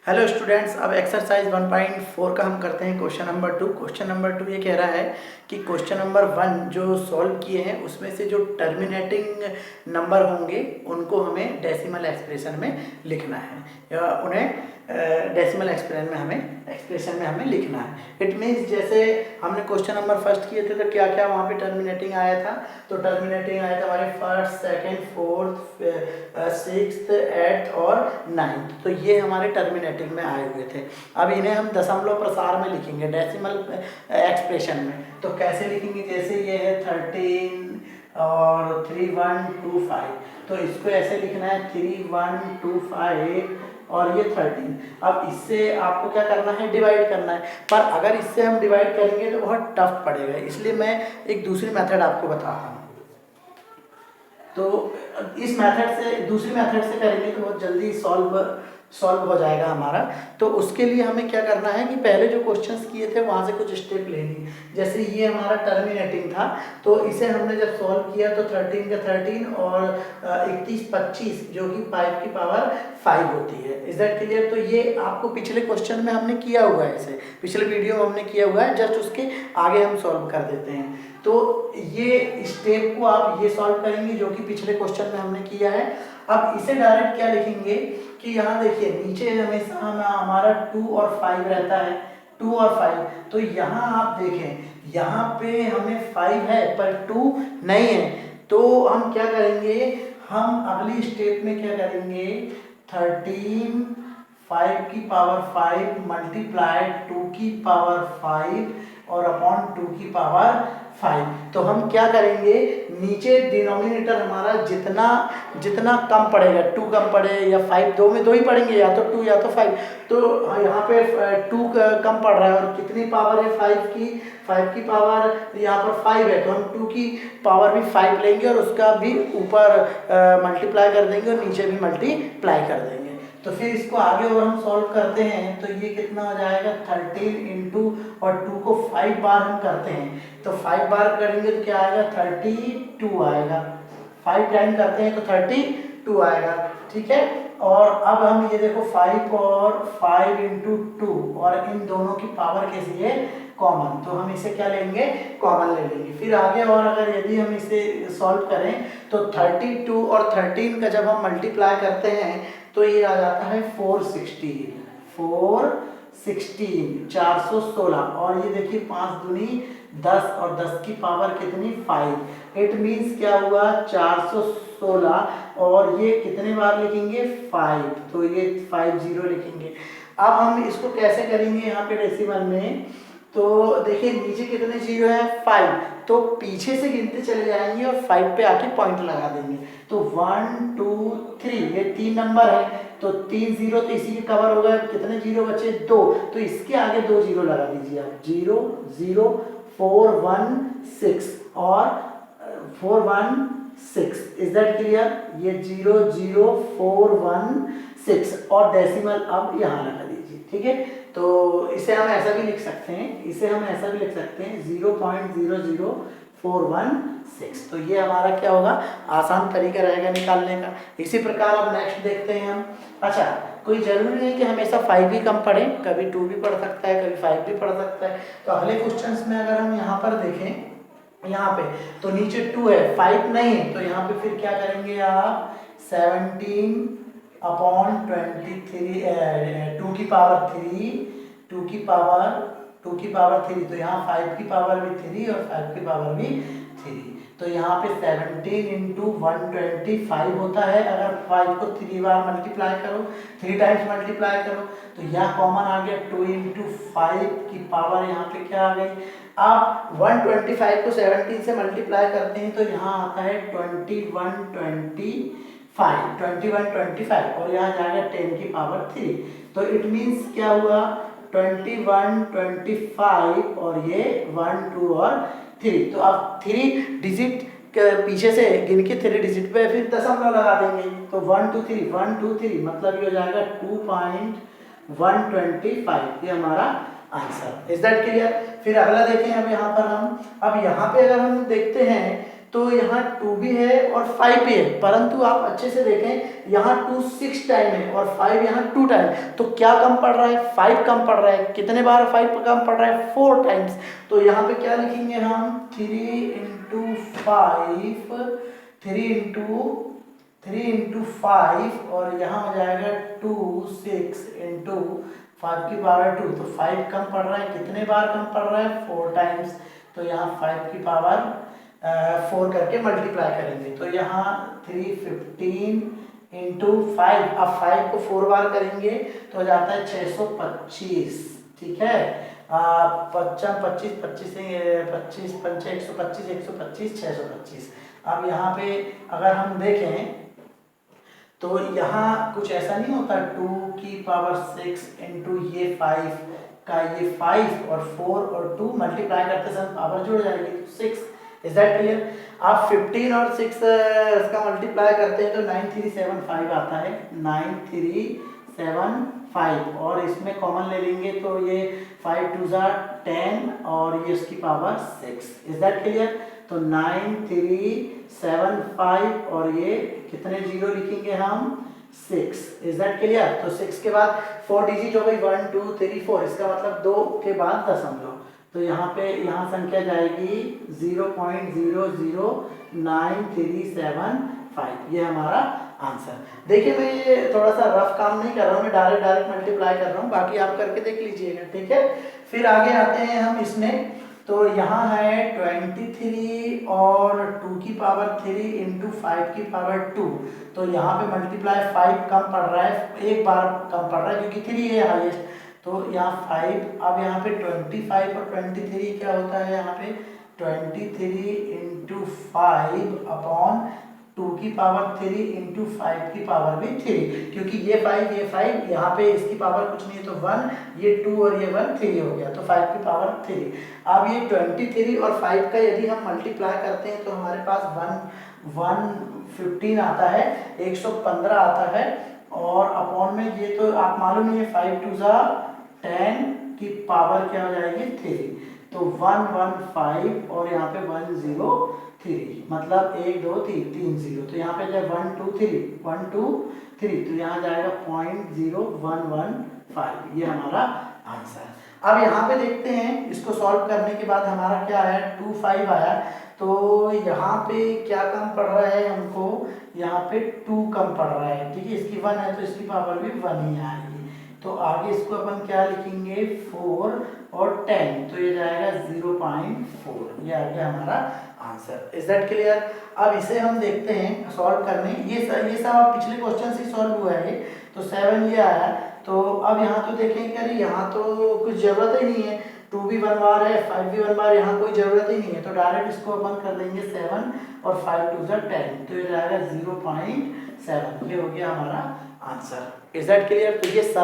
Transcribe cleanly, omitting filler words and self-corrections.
Hello students, अब exercise 1.4 का हम करते हैं क्वेश्चन नंबर 2। क्वेश्चन नंबर 2 ये कह रहा है कि क्वेश्चन नंबर 1 जो सॉल्व किए हैं उसमें से जो टर्मिनेटिंग नंबर होंगे उनको हमें डेसिमल एक्सप्रेशन में लिखना है, या उन्हें डेसिमल एक्सप्रेशन में हमें लिखना है। इट मीन्स जैसे हमने क्वेश्चन नंबर फर्स्ट किए थे तो क्या क्या वहाँ पे टर्मिनेटिंग आया था। तो टर्मिनेटिंग आया था हमारे first, second, fourth, sixth, eighth और नाइन्थ। तो ये हमारे टर्मिनेटिंग में आए हुए थे। अब इन्हें हम दशमलव प्रसार में लिखेंगे, डेसिमल एक्सप्रेशन में। तो कैसे लिखेंगे, जैसे ये है 13 और 3125, तो इसको ऐसे लिखना है 3125 और ये 13। अब इससे आपको क्या करना है, डिवाइड करना है। पर अगर इससे हम डिवाइड करेंगे तो बहुत टफ पड़ेगा, इसलिए मैं एक दूसरी मेथड आपको बताता हूँ। तो इस मेथड से, दूसरी मेथड से करेंगे तो बहुत जल्दी सॉल्व हो जाएगा हमारा। तो उसके लिए हमें क्या करना है कि पहले जो क्वेश्चंस किए थे वहाँ से कुछ स्टेप लेनी। जैसे ये हमारा टर्मिनेटिंग था, तो इसे हमने जब सॉल्व किया तो 13 का 13 और 31 25 जो कि 5 की पावर 5 होती है। Is that clear? तो ये आपको पिछले क्वेश्चन में हमने किया हुआ है, इसे पिछले वीडियो में हमने किया हुआ है, जस्ट उसके आगे हम सॉल्व कर देते हैं। तो ये स्टेप को आप ये सॉल्व करेंगे जो कि पिछले क्वेश्चन में हमने किया है। अब इसे डायरेक्ट क्या लिखेंगे कि यहाँ देखिए नीचे हमेशा हमारा 2 और 5 रहता है, 2 और 5। तो यहाँ आप देखें, यहाँ पे हमें 5 है पर 2 नहीं है। तो हम क्या करेंगे, हम अगली स्टेप में क्या करेंगे, 13 5 की पावर 5 मल्टीप्लाइड 2 की पावर 5 और अपॉन 2 की पावर 5। तो हम क्या करेंगे, नीचे डिनोमिनेटर हमारा जितना जितना कम पड़ेगा, 2 कम पड़े या 5, दो में दो ही पड़ेंगे, या तो 2 या तो 5। तो यहाँ पे 2 कम पड़ रहा है और कितनी पावर है 5 की पावर यहाँ पर 5 है, तो हम 2 की पावर भी 5 लेंगे और उसका भी ऊपर मल्टीप्लाई कर देंगे और नीचे भी मल्टीप्लाई कर देंगे। तो फिर इसको आगे और हम सॉल्व करते हैं तो ये कितना हो जाएगा, 13 इंटू और 2 को 5 बार हम करते हैं तो 5 बार करेंगे तो क्या आएगा, 32 आएगा। 5 टाइम करते हैं तो 32 आएगा, ठीक है। और अब हम ये देखो 5 और 5 इंटू 2 और इन दोनों की पावर कैसी है, कॉमन, तो हम इसे क्या लेंगे, कॉमन ले लेंगे। फिर आगे और अगर यदि हम इसे सॉल्व करें तो 32 और 13 का जब हम मल्टीप्लाई करते हैं तो ये आ जाता है 416 416 और ये देखिए 5 दूनी 10 और 10 की पावर कितनी, 5। इट मीन्स क्या हुआ, 416 और ये कितने बार लिखेंगे, 5, तो ये 50 लिखेंगे। अब हम इसको कैसे करेंगे यहाँ पे डेसिमल में, तो देखिए नीचे कितने जीरो है, 5, तो पीछे से गिनते चले जाएंगे और 5 पे आके पॉइंट लगा देंगे। तो 1 2 3 ये 3 नंबर है, तो 3 जीरो तो इसी के कवर हो गए, कितने जीरो बचे, 2, तो इसके आगे 2 जीरो लगा दीजिए आप, 0 0 4 1 6 और 4 1 6। Is that clear? ये 0 0 4 1 6 और डेसिमल अब यहाँ लगा दीजिए, ठीक है। तो इसे हम ऐसा भी लिख सकते हैं, 0.00416। तो ये हमारा क्या होगा, आसान तरीका रहेगा निकालने का। इसी प्रकार अब नेक्स्ट देखते हैं हम। अच्छा, कोई जरूरी नहीं कि हमेशा 5 ही कम पढ़े, कभी 2 भी पढ़ सकता है, कभी 5 भी पढ़ सकता है। तो अगले क्वेश्चंस में अगर हम यहाँ पर देखें, यहाँ पे तो नीचे 2 है, 5 नहीं है, तो यहाँ पे फिर क्या करेंगे आप, 17 अपॉन 23 2 की पावर 3 2 की पावर 3, तो यहाँ 5 की पावर भी 3 और 5 की पावर भी 3, तो यहाँ पे 17 इंटू 125 होता है। अगर 5 को 3 बार मल्टीप्लाई करो, 3 टाइम्स मल्टीप्लाई करो, तो यहाँ कॉमन आ गया, 2 इंटू 5 की पावर यहाँ पे क्या आ गई। आप 125 को 17 से मल्टीप्लाई करते हैं तो यहाँ आता है 2125 और यहाँ जाएगा 10 की पावर 3। तो इट मीन्स क्या हुआ, 21 25 और ये 1 2 और 3। तो अब 3 डिजिट पीछे से गिन के 3 डिजिट पे फिर दशमलव लगा देंगे, तो 1 2 3 1 2 3 मतलब ये हो जाएगा 2.125, ये हमारा आंसर। Is that clear? फिर अगला देखें, अब यहाँ पर हम, अब यहाँ पे अगर हम देखते हैं तो यहाँ 2 भी है और 5 भी है, परंतु आप अच्छे से देखें यहाँ 2 6 टाइम है और 5 यहाँ 2 टाइम, तो क्या कम पड़ रहा है, 5 कम पड़ रहा है। कितने बार 5 कम पड़ रहा है, 4 टाइम्स। तो यहाँ पे क्या लिखेंगे हम, 3 इंटू 5, 3 इंटू 5 और यहाँ हो जाएगा 2 6 इंटू 5 की पावर 2। तो 5 कम पड़ रहा है, कितने बार कम पड़ रहा है, 4 टाइम्स। तो यहाँ 5 की पावर 4 करके मल्टीप्लाई करेंगे, तो यहाँ 315 इंटू 5, अब 5 को 4 बार करेंगे तो हो जाता है 625, ठीक है। 55 25 25 25 5 125 125 625। अब यहाँ पे अगर हम देखें तो यहाँ कुछ ऐसा नहीं होता, 2 की पावर 6 इंटू ये 5 का ये 5 और 4 और 2 मल्टीप्लाई करते समय पावर जुड़ जाएगी, तो 6। Is that clear. आप 15 और 6 इसका मल्टीप्लाई करते हैं तो 9375 आता है, 9375, और इसमें कॉमन ले लेंगे तो ये 5 2 10 और ये उसकी पावर 6। Is that clear. तो 9375 और ये कितने जीरो लिखेंगे हम, 6। Is that clear. तो 6 के बाद 4 डिजिट हो गई, 1 2 3 4, इसका मतलब 2 के बाद दशमलव, तो यहाँ पे यहाँ संख्या जाएगी 0.009375, ये हमारा आंसर। देखिए मैं ये थोड़ा सा रफ काम नहीं कर रहा हूँ, मैं डायरेक्ट मल्टीप्लाई कर रहा हूँ, बाकी आप करके देख लीजिएगा, ठीक है। फिर आगे आते हैं हम इसमें, तो यहाँ है 23 और 2 की पावर 3 इंटू 5 की पावर 2, तो यहाँ पे मल्टीप्लाई 5 कम पड़ रहा है, एक बार कम पड़ रहा है क्योंकि 3 है हाईएस्ट, तो यहाँ 5। अब यहाँ पे 25 और 23 क्या होता है, यहाँ पे 23 इंटू 5 अपॉन 2 की पावर 3 इंटू 5 की पावर भी 3, क्योंकि ये 5 यहाँ पे इसकी पावर कुछ नहीं है तो 1, ये 2 और ये 1 3 हो गया, तो 5 की पावर 3। अब ये 23 और 5 का यदि हम मल्टीप्लाई करते हैं तो हमारे पास 115 आता है, 115 आता है, और अपॉन में ये तो आप मालूम है 5 2 10 की पावर क्या हो जाएगी 3, तो 115 और यहाँ पे 103, मतलब 1 2 3 0, तो यहाँ पे जब 1 2 3 तो यहाँ जाएगा 0.0115, ये हमारा आंसर। अब यहाँ पे देखते हैं, इसको सॉल्व करने के बाद हमारा क्या आया, 25 आया, तो यहाँ पे क्या कम पड़ रहा है हमको, यहाँ पे 2 कम पड़ रहा है, ठीक है। इसकी 1 है तो इसकी पावर भी 1 ही आएगी, तो आगे इसको अपन क्या लिखेंगे, 4 और 10, तो ये जाएगा 0.4, ये आ गया हमारा आंसर। Is that clear. अब इसे हम देखते हैं सॉल्व करने, ये सब आप पिछले क्वेश्चन से सॉल्व हुआ है, तो 7 ये आया, तो अब यहाँ तो देखेंगे अरे यहाँ तो कुछ ज़रूरत ही नहीं है, 2 भी 1 बार है, 5 भी 1 बार, यहाँ कोई ज़रूरत ही नहीं है, तो डायरेक्ट इसको अपन कर देंगे 7 और 5 2 10, तो ये जाएगा 0.7, ये हो गया हमारा आंसर। Is that clear. तो ये सरल